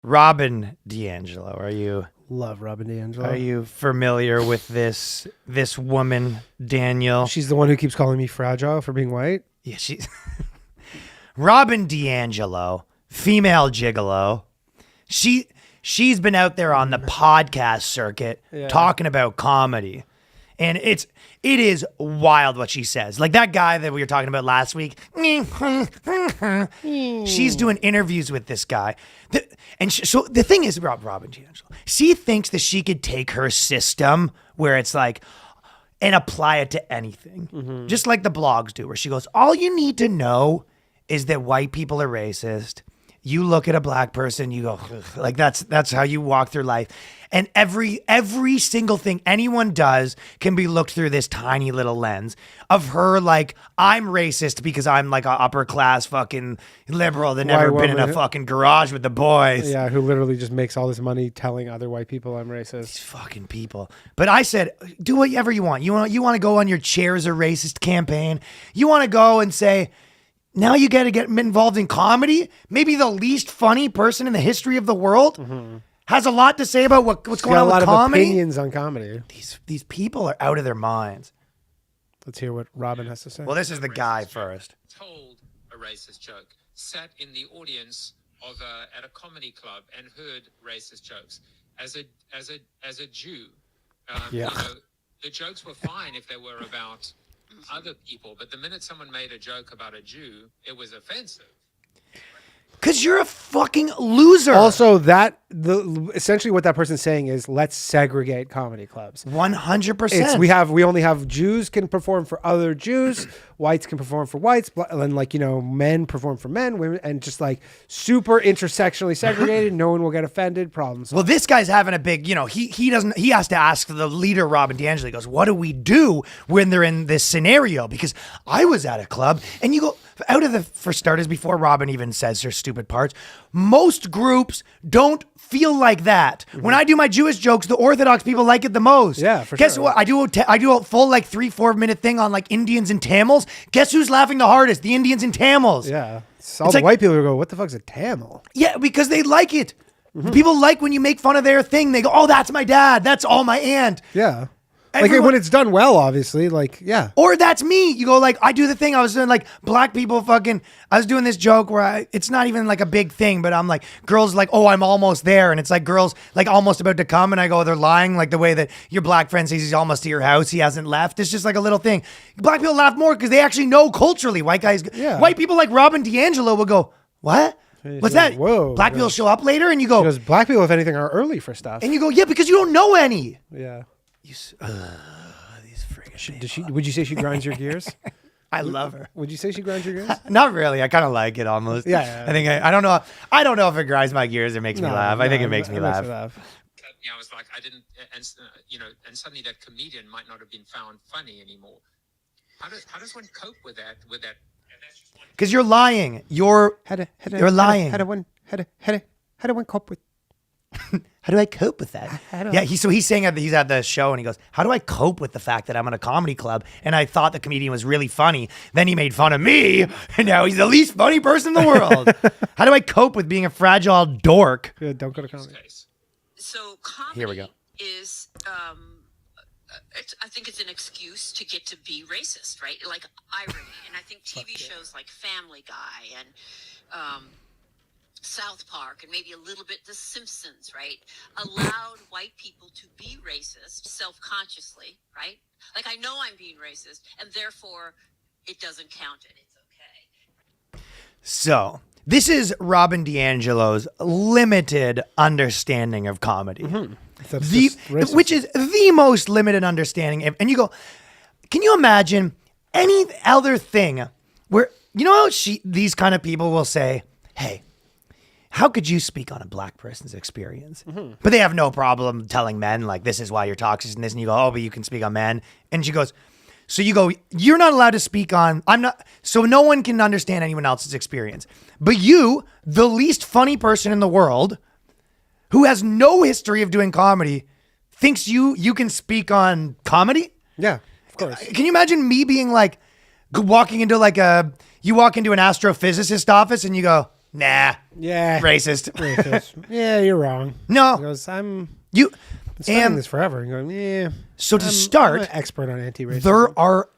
Robin DiAngelo, Love Robin DiAngelo. are you familiar with this woman, Daniel? She's the one who keeps calling me fragile for being white. Yeah, she's Robin DiAngelo, female gigolo. She's been out there on the podcast circuit talking about comedy. And it is wild what she says. Like that guy that we were talking about last week. She's doing interviews with this guy. So the thing is, Robin DiAngelo, she thinks that she could take her system where it's like, and apply it to anything. Just like the blogs do, where she goes, all you need to know is that white people are racist. You look at a black person, you go, ugh. Like that's how you walk through life. And every single thing anyone does can be looked through this tiny little lens of her, like, I'm racist because I'm like an upper class fucking liberal that never been in a fucking garage with the boys. Yeah, who literally just makes all this money telling other white people I'm racist. These fucking people. But I said, do whatever you want. You want to go on your Chairs Are Racist campaign. You want to go and say, now you got to get involved in comedy. Maybe the least funny person in the history of the world has a lot to say about what's going on with comedy. A lot of opinions on comedy. These people are out of their minds. Let's hear what Robin has to say. Well, this is the guy first. Told a racist joke, sat in the audience at a comedy club and heard racist jokes. As a Jew, you know, the jokes were fine if they were about other people, but the minute someone made a joke about a Jew, it was offensive. Because you're a fucking loser. Also, essentially what that person's saying is, let's segregate comedy clubs. 100%. We only have Jews can perform for other Jews, whites can perform for whites, and like, you know, men perform for men, women, and just like super intersectionally segregated. No one will get offended. Problems. Well, this guy's having a big, you know, he has to ask the leader, Robin DiAngelo. He goes, what do we do when they're in this scenario? Because I was at a club and you go, for starters, before Robin even says her stupid parts, most groups don't feel like that. When I do my Jewish jokes, the Orthodox people like it the most. Yeah, for Guess sure. what? I do a full like 3-4 minute thing on like Indians and Tamils. Guess who's laughing the hardest? The Indians and Tamils. Yeah. All the white people who go, what the fuck's a Tamil? Yeah, because they like it. People like when you make fun of their thing. They go, oh, that's my dad. That's all my aunt. Yeah. Everyone, like when it's done well, obviously, like, yeah. Or that's me. You go like, I do the thing. I was doing like black people I was doing this joke where it's not even like a big thing, but I'm like, girls like, oh, I'm almost there. And it's like girls like almost about to come. And I go, they're lying, like the way that your black friend says he's almost to your house. He hasn't left. It's just like a little thing. Black people laugh more because they actually know culturally. White people like Robin DiAngelo will go, what? What's that? Whoa. Black people show up later and you go. Because black people, if anything, are early for stuff. And you go, yeah, because you don't know any. Yeah. These friggin' Would you say she grinds your gears? I love her. Would you say she grinds your gears? Not really. I kind of like it almost. Yeah. I think I don't know. I don't know if it grinds my gears or makes me laugh. I think it makes me laugh. You know, it's like I didn't, and suddenly that comedian might not have been found funny anymore. How does one cope with that? Because you're lying. You're lying. How do one cope with? How do I cope with that? Yeah, he's saying he's at the show and he goes, how do I cope with the fact that I'm in a comedy club and I thought the comedian was really funny? Then he made fun of me and now he's the least funny person in the world. How do I cope with being a fragile dork? Yeah, don't go to comedy. So comedy Here we go. is, I think it's an excuse to get to be racist, right? Like irony. And I think TV shows like Family Guy and South Park and maybe a little bit The Simpsons, right, allowed white people to be racist self-consciously, right? Like, I know I'm being racist, and therefore it doesn't count and it's okay. So this is Robin DiAngelo's limited understanding of comedy, which is the most limited understanding. And you go, can you imagine any other thing where, you know how these kind of people will say, hey, how could you speak on a black person's experience? But they have no problem telling men, like, this is why you're toxic and this. And you go, oh, but you can speak on men. And she goes, so you go, you're not allowed to speak on, so no one can understand anyone else's experience. But you, the least funny person in the world, who has no history of doing comedy, thinks you can speak on comedy? Yeah, of course. Can you imagine me being like, walking into you walk into an astrophysicist office and you go, Nah. Yeah. Racist. Yeah, you're wrong. No. He goes, I'm You studying this forever. And going, yeah. So to I'm start, an expert on anti-racism. there are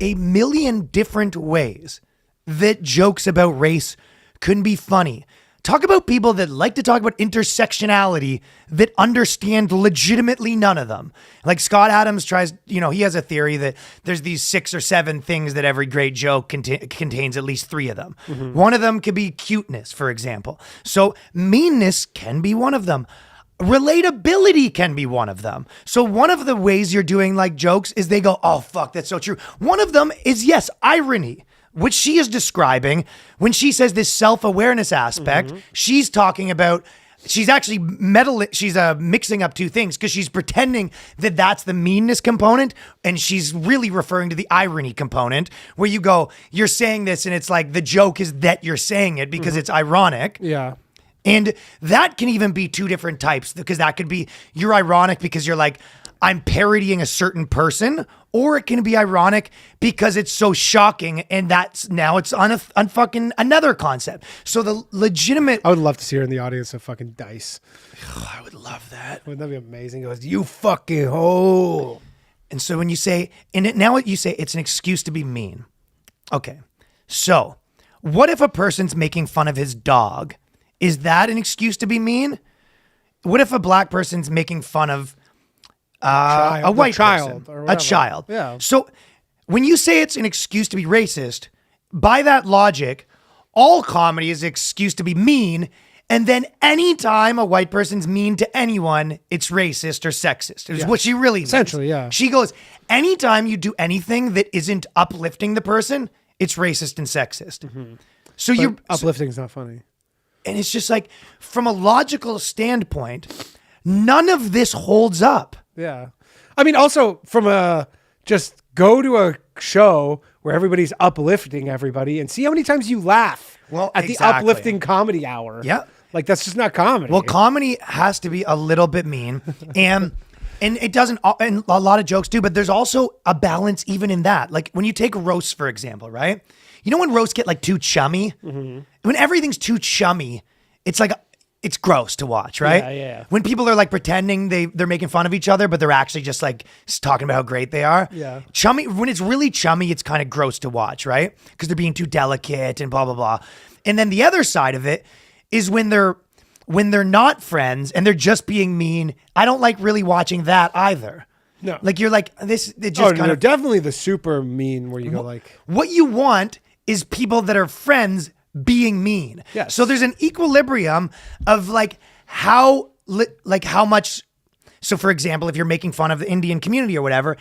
a million different ways that jokes about race can be funny. Talk about people that like to talk about intersectionality that understand legitimately none of them. Like Scott Adams tries, he has a theory that there's these 6 or 7 things that every great joke contains at least 3 of them. Mm-hmm. One of them could be cuteness, for example. So meanness can be one of them. Relatability can be one of them. So one of the ways you're doing like jokes is they go, oh, fuck, that's so true. One of them is, yes, irony, which she is describing when she says this self-awareness aspect. Mm-hmm. She's talking about, she's actually mixing up 2 things because she's pretending that that's the meanness component. And she's really referring to the irony component where you go, you're saying this and it's like the joke is that you're saying it because it's ironic. Yeah. And that can even be 2 different types because that could be you're ironic because you're like, I'm parodying a certain person, or it can be ironic because it's so shocking and it's on fucking another concept. So the legitimate. I would love to see her in the audience of fucking Dice. I would love that. Wouldn't that be amazing? He goes, you fucking hoe. And so when you say, now you say it's an excuse to be mean. Okay. So what if a person's making fun of his dog? Is that an excuse to be mean? What if a black person's making fun of a white child, a child? Yeah. So when you say it's an excuse to be racist, by that logic, all comedy is an excuse to be mean. And then anytime a white person's mean to anyone, it's racist or sexist. Is what she really means. Essentially, yeah. She goes, anytime you do anything that isn't uplifting the person, it's racist and sexist. Mm-hmm. So but you're uplifting's not funny. And it's just like, from a logical standpoint, none of this holds up. Yeah. I mean, also just go to a show where everybody's uplifting everybody and see how many times you laugh at the uplifting comedy hour. Yeah. Like, that's just not comedy. Well, comedy has to be a little bit mean. And it doesn't, and a lot of jokes do, but there's also a balance even in that. Like when you take roasts, for example, right? You know when roasts get like too chummy? Mm-hmm. When everything's too chummy, it's like, it's gross to watch, right? Yeah. When people are like pretending they're making fun of each other, but they're actually just like talking about how great they are. Yeah. Chummy, when it's really chummy, it's kind of gross to watch, right? Because they're being too delicate and blah, blah, blah. And then the other side of it is when they're not friends and they're just being mean. I don't like really watching that either. No. Like you're like, this, it just kind of. Definitely the super mean where you go like. What you want is people that are friends being mean. Yes. So there's an equilibrium of like how much. So for example, if you're making fun of the Indian community or whatever,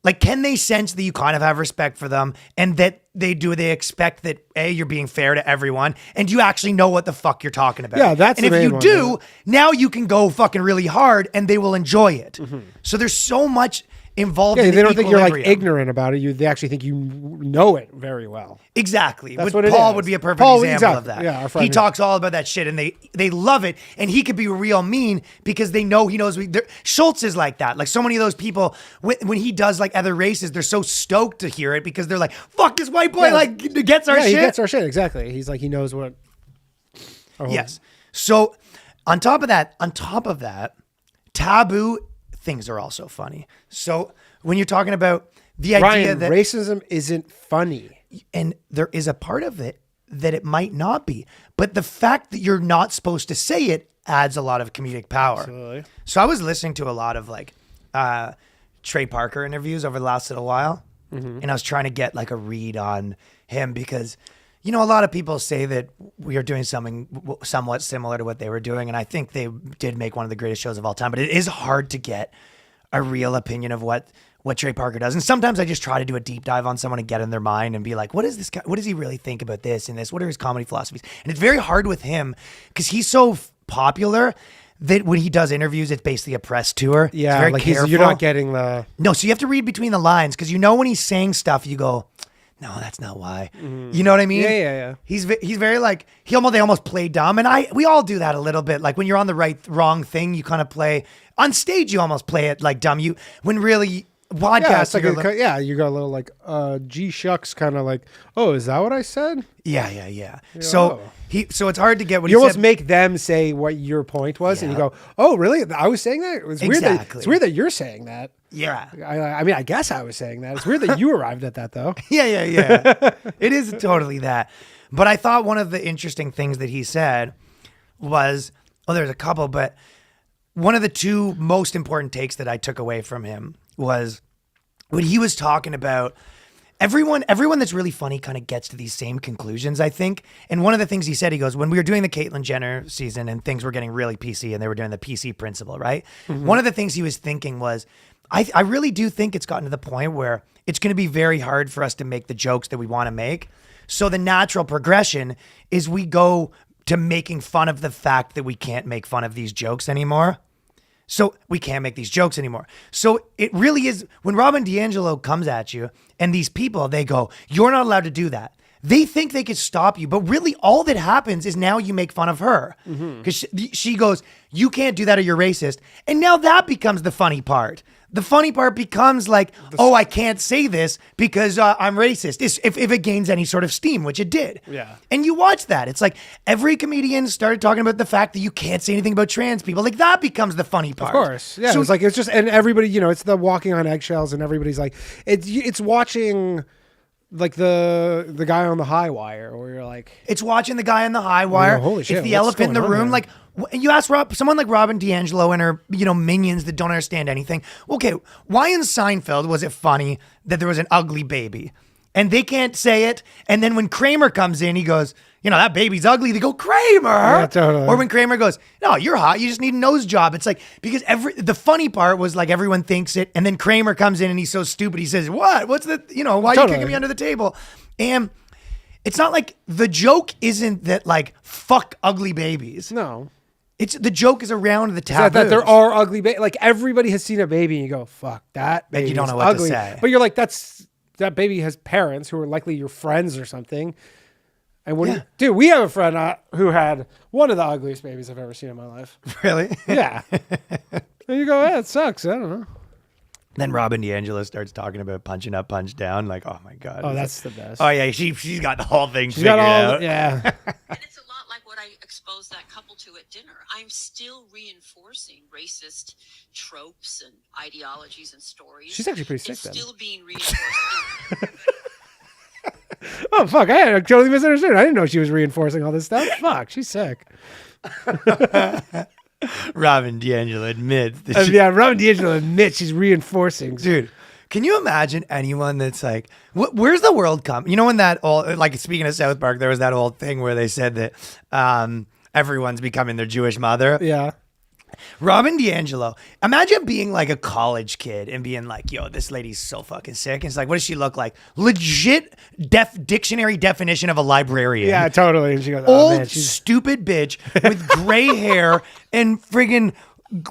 like, can they sense that you kind of have respect for them and that they expect that you're being fair to everyone and you actually know what the fuck you're talking about. Yeah, that's and the if main you one, do, now you can go fucking really hard and they will enjoy it. Mm-hmm. So there's so much involved in they don't think you're like equilibrium. ignorant about it. They actually think you know it very well. Exactly. That's what it Paul is. would be a perfect Paul, example exactly. of that. Yeah, our friend he talks all about that shit and they love it. And he could be real mean because they know he knows. Schultz is like that. Like so many of those people, when he does like other races, they're so stoked to hear it because they're like, fuck, this white boy gets our shit. He gets our shit. Exactly. He's like, he knows what. Yes. So on top of that, taboo things are also funny. So when you're talking about the idea that racism isn't funny, and there is a part of it that it might not be, but the fact that you're not supposed to say it adds a lot of comedic power. Absolutely. So I was listening to a lot of like Trey Parker interviews over the last little while, and I was trying to get like a read on him because, you know, a lot of people say that we are doing something somewhat similar to what they were doing, and I think they did make one of the greatest shows of all time, but it is hard to get a real opinion of what Trey Parker does. And sometimes I just try to do a deep dive on someone and get in their mind and be like, what is this guy? What does he really think about this and this? What are his comedy philosophies? And it's very hard with him because he's so popular that when he does interviews, it's basically a press tour. Yeah, very like careful. you're not getting the... No, so you have to read between the lines because you know when he's saying stuff, you go, no, that's not why. Mm-hmm. You know what I mean? Yeah. He's very like, they almost play dumb. And we all do that a little bit. Like when you're on the wrong thing, you kind of play... On stage, you almost play it like dumb. When really podcast. It's like you go a little like G shucks, kind of like, oh, is that what I said? Yeah. So it's hard to get what you he almost said. make them say what your point was, and you go, oh, really? I was saying that. It's weird. It's weird that you're saying that. Yeah. I mean, I guess I was saying that. It's weird that you arrived at that, though. Yeah. It is totally that. But I thought one of the interesting things that he said was, there's a couple, but one of the two most important takes that I took away from him was when he was talking about everyone that's really funny kind of gets to these same conclusions, I think. And one of the things he said, he goes, when we were doing the Caitlyn Jenner season and things were getting really PC and they were doing the PC principle, right? Mm-hmm. One of the things he was thinking was, I really do think it's gotten to the point where it's going to be very hard for us to make the jokes that we want to make. So the natural progression is we go to making fun of the fact that we can't make fun of these jokes anymore. So we can't make these jokes anymore. So it really is, when Robin DiAngelo comes at you and these people, they go, you're not allowed to do that. They think they could stop you, but really all that happens is now you make fun of her. Because she goes, you can't do that or you're racist. And now that becomes the funny part. The funny part becomes like, I can't say this because I'm racist. If it gains any sort of steam, which it did. Yeah. And you watch that. It's like every comedian started talking about the fact that you can't say anything about trans people. Like that becomes the funny part. Of course. Yeah. So it's just, and everybody, it's the walking on eggshells and everybody's like, it's watching like the guy on the high wire where you're like, it's watching the guy on the high wire. Holy shit, it's the elephant in the room. There? Like you ask someone like Robin DiAngelo and her, minions that don't understand anything. Okay, why in Seinfeld was it funny that there was an ugly baby? And they can't say it. And then when Kramer comes in, he goes, that baby's ugly. They go, Kramer. Yeah, totally. Or when Kramer goes, no, you're hot. You just need a nose job. It's like, because the funny part was like everyone thinks it. And then Kramer comes in and he's so stupid. He says, what? What's the, why are you kicking me under the table? And it's not like the joke isn't that like, fuck ugly babies. No. The joke is around the taboos. That there are ugly babies. Like everybody has seen a baby and you go, fuck, that baby. You don't know what ugly. to say. But you're like, that baby has parents who are likely your friends or something. And dude, we have a friend who had one of the ugliest babies I've ever seen in my life. Really? Yeah. And you go, it sucks. I don't know. Then Robin DiAngelo starts talking about punching up, punch down. Like, oh my God. Oh, that's the best. Oh yeah, she's got the whole thing figured out. Yeah. And it's a lot like what I exposed that couple to at dinner. I'm still reinforcing racist tropes and ideologies and stories. She's actually pretty sick. It's then. still being reinforced. Oh fuck! I totally misunderstood. I didn't know she was reinforcing all this stuff. Fuck, she's sick. Robin DiAngelo admits that Robin DiAngelo admits she's reinforcing. Dude, can you imagine anyone that's like, where's the world come? When that old, like speaking of South Park, there was that old thing where they said that everyone's becoming their Jewish mother. Yeah. Robin DiAngelo, imagine being like a college kid and being like, yo, this lady's so fucking sick. And it's like, what does she look like? Legit dictionary definition of a librarian. Yeah, totally. And she goes, old, stupid bitch with gray hair and friggin'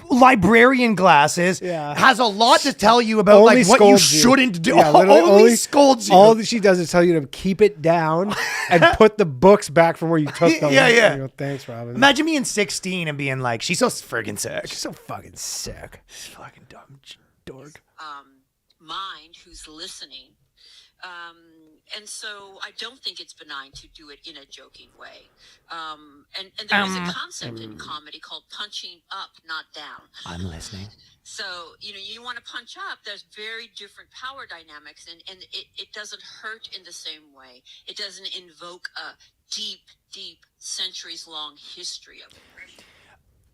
librarian glasses. Yeah. Has a lot to tell you about like what you shouldn't do. Yeah, only scolds you. All that she does is tell you to keep it down and put the books back from where you took them. Yeah. Go, thanks, Robin. Imagine being 16 and being like, she's so friggin' sick. She's so fucking sick. She's fucking dumb dork. Mind who's listening. And so I don't think it's benign to do it in a joking way. And there is a concept in comedy called punching up, not down. I'm listening. So, you want to punch up, there's very different power dynamics, and it doesn't hurt in the same way. It doesn't invoke a deep, centuries-long history of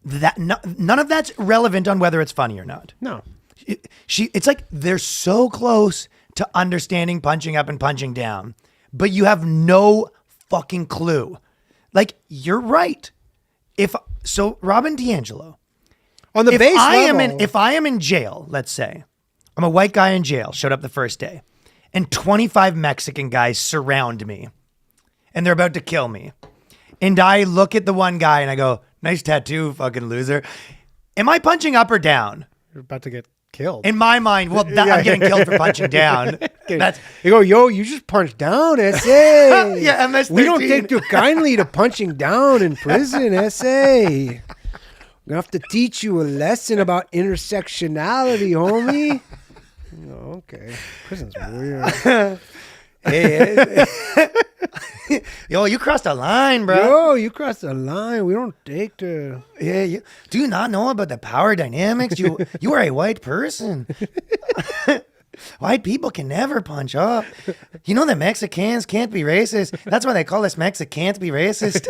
oppression. None of that's relevant on whether it's funny or not. No. It's like they're so close to understanding punching up and punching down, but you have no fucking clue. Like, you're right. Robin DiAngelo, on the base level, if I am in jail, let's say I'm a white guy in jail, showed up the first day, and 25 Mexican guys surround me and they're about to kill me. And I look at the one guy and I go, nice tattoo, fucking loser. Am I punching up or down? You're about to get killed. In my mind, I'm getting killed for punching down. You go, yo, you just punched down, SA. Yeah, MS-13. We don't take too kindly to punching down in prison, SA. We're going to have to teach you a lesson about intersectionality, homie. Okay. Prison's weird. Hey, yo, you crossed a line, bro. Yo, you crossed the line. We don't take the... Yeah, do you not know about the power dynamics? You are a white person. White people can never punch up. You know that Mexicans can't be racist. That's why they call us Mexicans be racist.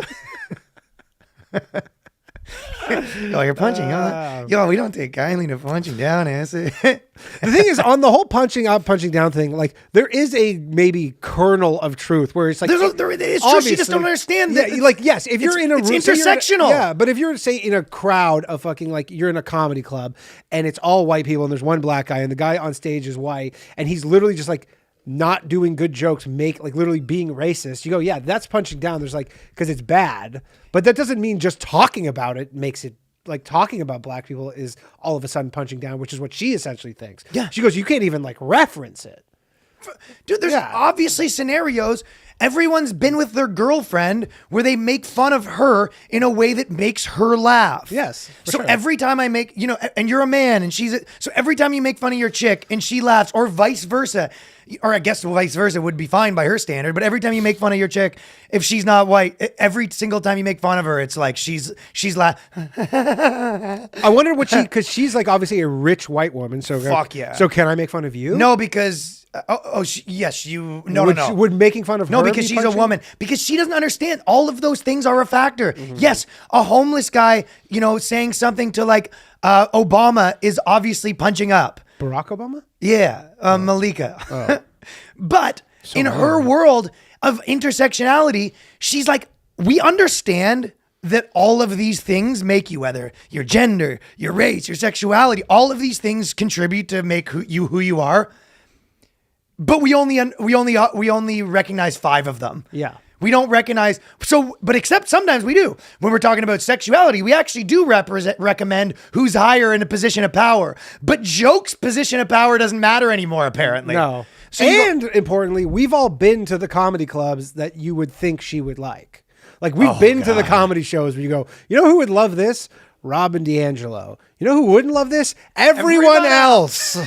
Yo, you're punching up. Yo, we don't take kindly to punching down, is it? The thing is, on the whole punching up, punching down thing, like there is a maybe kernel of truth where it's like it's true. She just don't understand that. Yeah, like yes, if you're in a it's room, intersectional. But if you're say in a crowd of fucking like you're in a comedy club and it's all white people and there's one black guy and the guy on stage is white and he's literally just like not doing good jokes, literally being racist. You go, yeah, that's punching down. There's like because it's bad, but that doesn't mean just talking about it makes it. Like talking about black people is all of a sudden punching down, which is what she essentially thinks. Yeah. She goes, you can't even like reference it. Dude, there's obviously scenarios. Everyone's been with their girlfriend where they make fun of her in a way that makes her laugh. Yes. So every time I make, and you're a man and so every time you make fun of your chick and she laughs or vice versa, or I guess vice versa would be fine by her standard, but every time you make fun of your chick, if she's not white, every single time you make fun of her, it's like she's laughing. I wonder what because she's like obviously a rich white woman. So fuck yeah. So can I make fun of you? No, because yes, you no. Would making fun of her because she's a woman. Because she doesn't understand all of those things are a factor. Mm-hmm. Yes, a homeless guy, saying something to like Obama is obviously punching up. Barack Obama? Yeah, Malika. Oh. But in her world of intersectionality, she's like, we understand that all of these things make you, whether your gender, your race, your sexuality, all of these things contribute to make who you are. But we only recognize 5 of them. Yeah. We don't recognize, but except sometimes we do. When we're talking about sexuality, we actually do recommend who's higher in a position of power. But jokes' position of power doesn't matter anymore, apparently. No. So importantly, we've all been to the comedy clubs that you would think she would like. Like we've been to the comedy shows where you go, you know who would love this? Rob and DiAngelo. You know who wouldn't love this? Everyone else.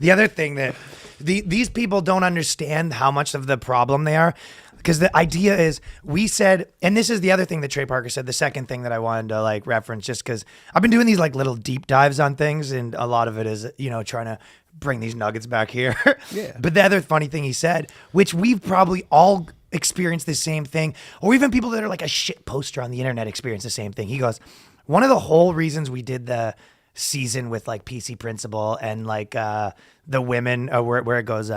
The other thing that these people don't understand how much of the problem they are, because the idea is we said, and this is the other thing that Trey Parker said, the second thing that I wanted to like reference, just because I've been doing these like little deep dives on things, and a lot of it is, trying to bring these nuggets back here. Yeah. But the other funny thing he said, which we've probably all experienced the same thing, or even people that are like a shit poster on the internet experience the same thing. He goes, one of the whole reasons we did the season with like PC Principal and like the women where it goes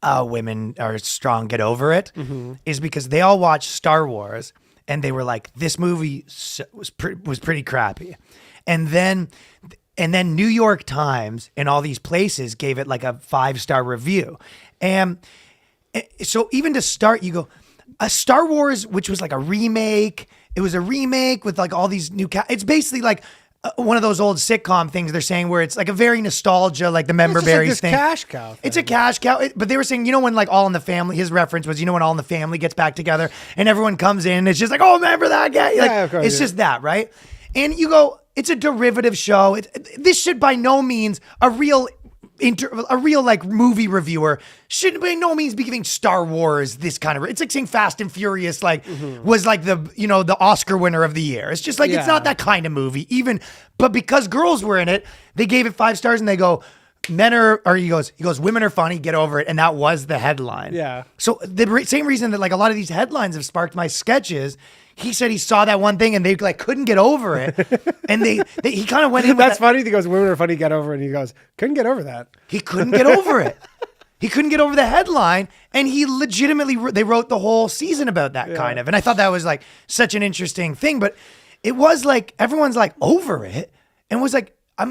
women are strong, get over it, is because they all watched Star Wars and they were like, this movie was pretty crappy, and then New York Times and all these places gave it like a 5-star review, and so even to start, you go, a Star Wars, which was like a remake. It was a remake with like all these new it's basically like one of those old sitcom things they're saying where it's like a very nostalgia, like the member berries thing. Cash cow thing. It's a cash cow. But they were saying, when like All in the Family, his reference was, when All in the Family gets back together and everyone comes in, and it's just like, oh, remember that guy? Like, of course, it's just that, right? And you go, it's a derivative show. This should by no means a real like movie reviewer should by no means be giving Star Wars this kind of, it's like saying Fast and Furious was like the Oscar winner of the year. It's just like it's not that kind of movie but because girls were in it, they gave it 5 stars and they go, he goes, women are funny, get over it. And that was the headline. Yeah. So the same reason that like a lot of these headlines have sparked my sketches, he said he saw that one thing and they like couldn't get over it. And he kind of went in with That's funny. He goes, women are funny, get over it. And he goes, couldn't get over that. He couldn't get over it. He couldn't get over the headline, and he legitimately, they wrote the whole season about that kind of. And I thought that was like such an interesting thing, but it was like, everyone's like over it and was like, I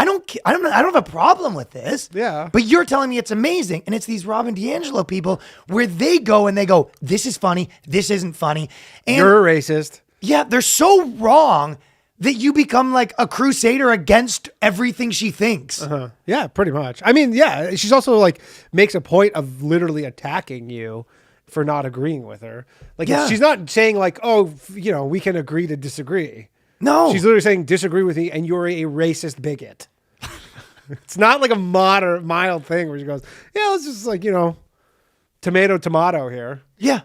don't have a problem with this. Yeah. But you're telling me it's amazing. And it's these Rob and DiAngelo people where they go, this is funny. This isn't funny. And you're a racist. Yeah. They're so wrong that you become like a crusader against everything she thinks. Uh-huh. Yeah, pretty much. I mean, yeah, she's also like makes a point of literally attacking you for not agreeing with her. Like she's not saying like, oh, we can agree to disagree. No. She's literally saying disagree with me and you're a racist bigot. It's not like a mild thing where she goes, yeah, let's just like, tomato here. Yeah.